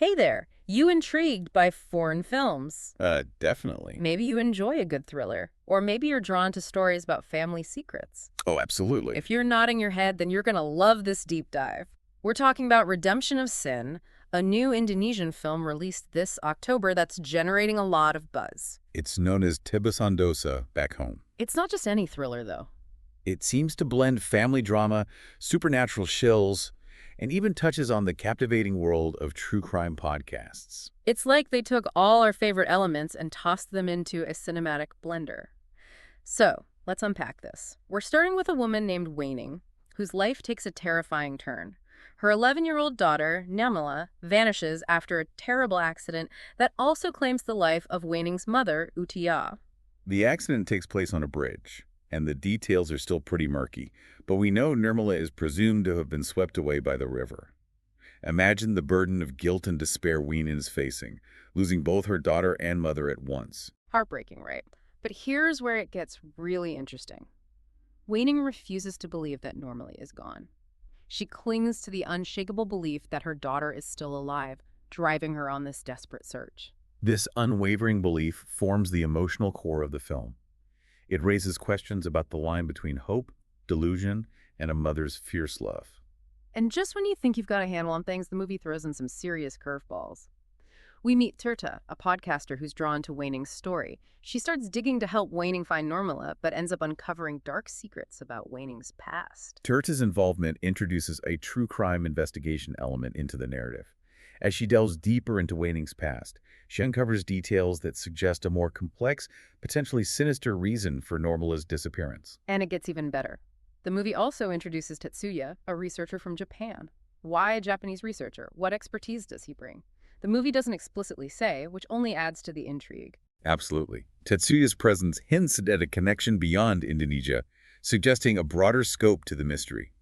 Hey there, you intrigued by foreign films? Definitely. Maybe you enjoy a good thriller, or maybe you're drawn to stories about family secrets. Oh, absolutely. If you're nodding your head, then you're gonna love this deep dive. We're talking about Redemption of Sin, a new Indonesian film released this October that's generating a lot of buzz. It's known as Tibasandosa back home. It's not just any thriller, though. It seems to blend family drama, supernatural shills, and even touches on the captivating world of true crime podcasts. It's like they took all our favorite elements and tossed them into a cinematic blender. So, let's unpack this. We're starting with a woman named Waning, whose life takes a terrifying turn. Her 11-year-old daughter, Namila, vanishes after a terrible accident that also claims the life of Waning's mother, Utia. The accident takes place on a bridge, and the details are still pretty murky, but we know Nirmala is presumed to have been swept away by the river. Imagine the burden of guilt and despair Weenan is facing, losing both her daughter and mother at once. Heartbreaking, right? But here's where it gets really interesting. Waning refuses to believe that Normally is gone. She clings to the unshakable belief that her daughter is still alive, driving her on this desperate search. This unwavering belief forms the emotional core of the film. It raises questions about the line between hope, delusion, and a mother's fierce love. And just when you think you've got a handle on things, the movie throws in some serious curveballs. We meet Tirta, a podcaster who's drawn to Waning's story. She starts digging to help Waning find Normala, but ends up uncovering dark secrets about Waning's past. Turta's involvement introduces a true crime investigation element into the narrative. As she delves deeper into Waning's past, she uncovers details that suggest a more complex, potentially sinister reason for Normala's disappearance. And it gets even better. The movie also introduces Tetsuya, a researcher from Japan. Why a Japanese researcher? What expertise does he bring? The movie doesn't explicitly say, which only adds to the intrigue. Absolutely. Tetsuya's presence hints at a connection beyond Indonesia, suggesting a broader scope to the mystery.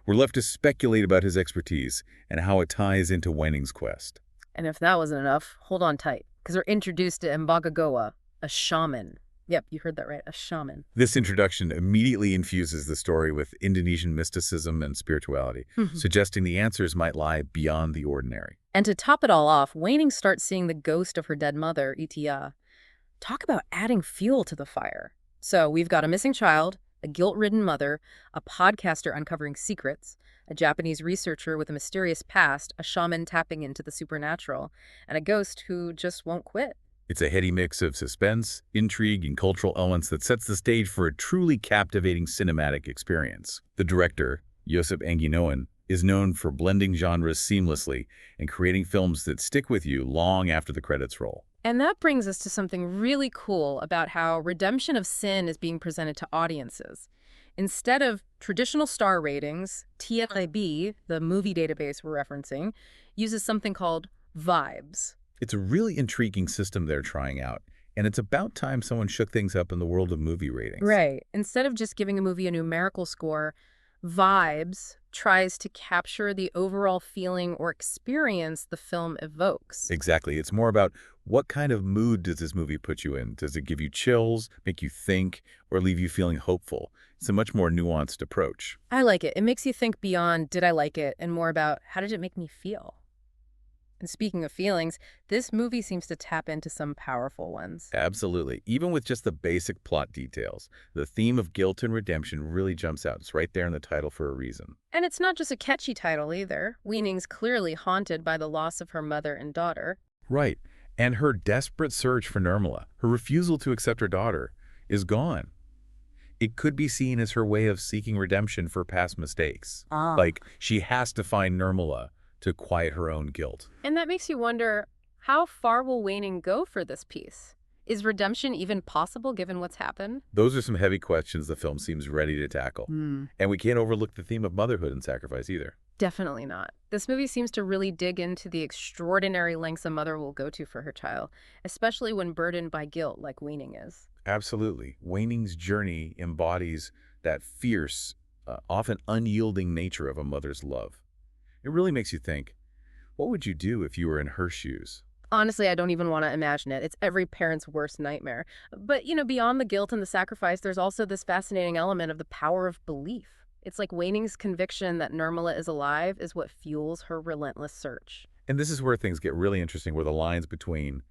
We're left to speculate about his expertise and how it ties into Waning's quest. And if that wasn't enough, hold on tight, because we're introduced to Mbagagawa, a shaman. Yep, you heard that right, a shaman. This introduction immediately infuses the story with Indonesian mysticism and spirituality, suggesting the answers might lie beyond the ordinary. And to top it all off, Waning starts seeing the ghost of her dead mother, Itia. Talk about adding fuel to the fire. So we've got a missing child, a guilt-ridden mother, a podcaster uncovering secrets, a Japanese researcher with a mysterious past, a shaman tapping into the supernatural, and a ghost who just won't quit. It's a heady mix of suspense, intrigue, and cultural elements that sets the stage for a truly captivating cinematic experience. The director, Josep Anginoan, is known for blending genres seamlessly and creating films that stick with you long after the credits roll. And that brings us to something really cool about how Redemption of Sin is being presented to audiences. Instead of traditional star ratings, TLAB, the movie database we're referencing, uses something called vibes. It's a really intriguing system they're trying out, and it's about time someone shook things up in the world of movie ratings. Right. Instead of just giving a movie a numerical score, Vibes tries to capture the overall feeling or experience the film evokes. Exactly. It's more about what kind of mood does this movie put you in? Does it give you chills, make you think, or leave you feeling hopeful? It's a much more nuanced approach. I like it. It makes you think beyond did I like it and more about how did it make me feel? And speaking of feelings, this movie seems to tap into some powerful ones. Absolutely. Even with just the basic plot details, the theme of guilt and redemption really jumps out. It's right there in the title for a reason. And it's not just a catchy title either. Weening's clearly haunted by the loss of her mother and daughter. Right. And her desperate search for Nirmala, her refusal to accept her daughter, is gone. It could be seen as her way of seeking redemption for past mistakes. Like, she has to find Nirmala to quiet her own guilt. And that makes you wonder, how far will Waning go for this piece? Is redemption even possible given what's happened? Those are some heavy questions the film seems ready to tackle. And we can't overlook the theme of motherhood and sacrifice either. Definitely not. This movie seems to really dig into the extraordinary lengths a mother will go to for her child, especially when burdened by guilt like Waning is. Absolutely. Waning's journey embodies that fierce, often unyielding nature of a mother's love. It really makes you think, what would you do if you were in her shoes? Honestly, I don't even want to imagine it. It's every parent's worst nightmare. But, beyond the guilt and the sacrifice, there's also this fascinating element of the power of belief. It's like Waning's conviction that Nirmala is alive is what fuels her relentless search. And this is where things get really interesting, where the lines between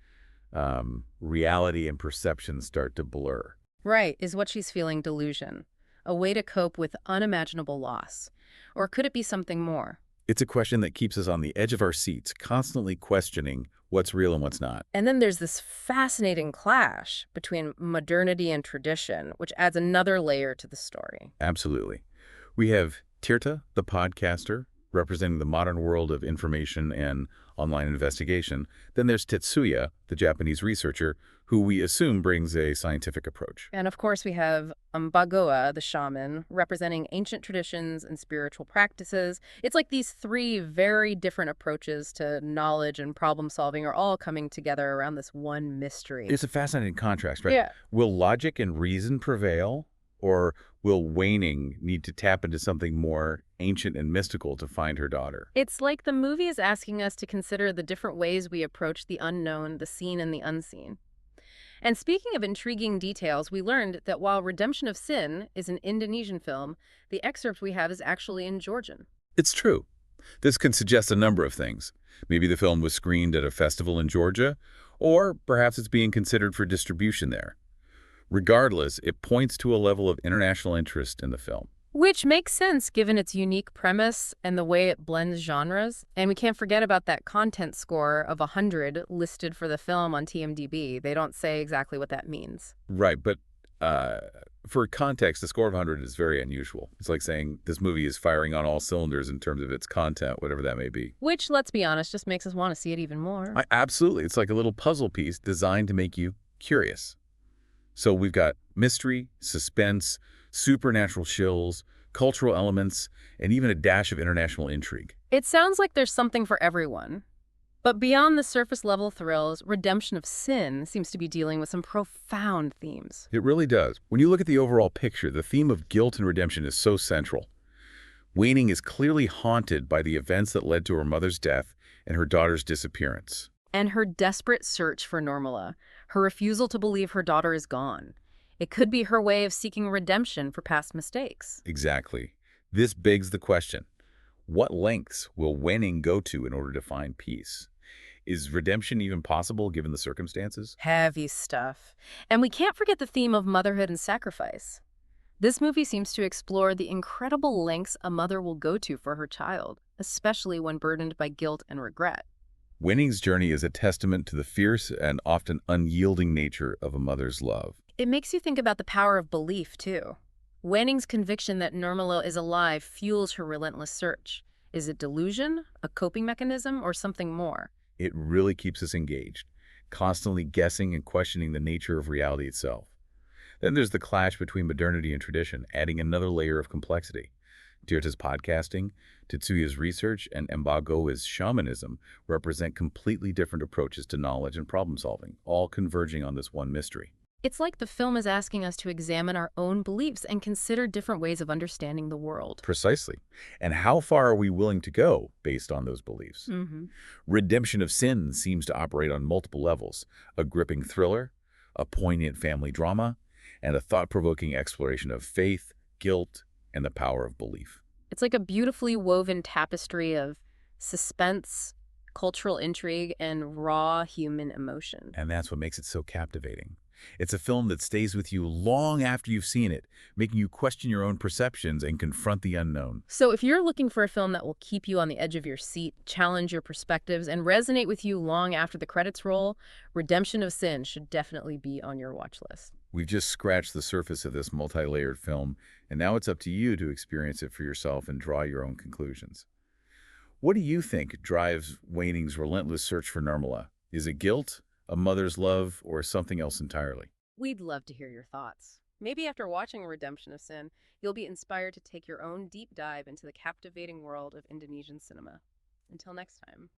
reality and perception start to blur. Right, is what she's feeling delusion? A way to cope with unimaginable loss? Or could it be something more? It's a question that keeps us on the edge of our seats, constantly questioning what's real and what's not. And then there's this fascinating clash between modernity and tradition, which adds another layer to the story. Absolutely. We have Tirta, the podcaster, representing the modern world of information and online investigation. Then there's Tetsuya, the Japanese researcher, who we assume brings a scientific approach. And of course, we have Mbagoa, the shaman, representing ancient traditions and spiritual practices. It's like these three very different approaches to knowledge and problem solving are all coming together around this one mystery. It's a fascinating contrast, right? Yeah. Will logic and reason prevail, or will Waning need to tap into something more ancient and mystical to find her daughter? It's like the movie is asking us to consider the different ways we approach the unknown, the seen, and the unseen. And speaking of intriguing details, we learned that while Redemption of Sin is an Indonesian film, the excerpt we have is actually in Georgian. It's true. This can suggest a number of things. Maybe the film was screened at a festival in Georgia, or perhaps it's being considered for distribution there. Regardless, it points to a level of international interest in the film. Which makes sense given its unique premise and the way it blends genres. And we can't forget about that content score of 100 listed for the film on TMDb. They don't say exactly what that means. Right, but for context, the score of 100 is very unusual. It's like saying this movie is firing on all cylinders in terms of its content, whatever that may be. Which, let's be honest, just makes us want to see it even more. Absolutely. It's like a little puzzle piece designed to make you curious. So we've got mystery, suspense, supernatural chills, cultural elements, and even a dash of international intrigue. It sounds like there's something for everyone. But beyond the surface-level thrills, Redemption of Sin seems to be dealing with some profound themes. It really does. When you look at the overall picture, the theme of guilt and redemption is so central. Waning is clearly haunted by the events that led to her mother's death and her daughter's disappearance. And her desperate search for Normala, her refusal to believe her daughter is gone. It could be her way of seeking redemption for past mistakes. Exactly. This begs the question, what lengths will Waning go to in order to find peace? Is redemption even possible given the circumstances? Heavy stuff. And we can't forget the theme of motherhood and sacrifice. This movie seems to explore the incredible lengths a mother will go to for her child, especially when burdened by guilt and regret. Waning's journey is a testament to the fierce and often unyielding nature of a mother's love. It makes you think about the power of belief, too. Wanning's conviction that Normala is alive fuels her relentless search. Is it delusion, a coping mechanism, or something more? It really keeps us engaged, constantly guessing and questioning the nature of reality itself. Then there's the clash between modernity and tradition, adding another layer of complexity. Tirta's podcasting, Tetsuya's research, and Mbagoa's shamanism represent completely different approaches to knowledge and problem solving, all converging on this one mystery. It's like the film is asking us to examine our own beliefs and consider different ways of understanding the world. Precisely. And how far are we willing to go based on those beliefs? Redemption of Sin seems to operate on multiple levels: a gripping thriller, a poignant family drama, and a thought-provoking exploration of faith, guilt, and the power of belief. It's like a beautifully woven tapestry of suspense, cultural intrigue, and raw human emotion. And that's what makes it so captivating. It's a film that stays with you long after you've seen it, making you question your own perceptions and confront the unknown. So if you're looking for a film that will keep you on the edge of your seat, challenge your perspectives, and resonate with you long after the credits roll, Redemption of Sin should definitely be on your watch list. We've just scratched the surface of this multi-layered film, and now it's up to you to experience it for yourself and draw your own conclusions. What do you think drives Waning's relentless search for Normala? Is it guilt, a mother's love, or something else entirely? We'd love to hear your thoughts. Maybe after watching Redemption of Sin, you'll be inspired to take your own deep dive into the captivating world of Indonesian cinema. Until next time.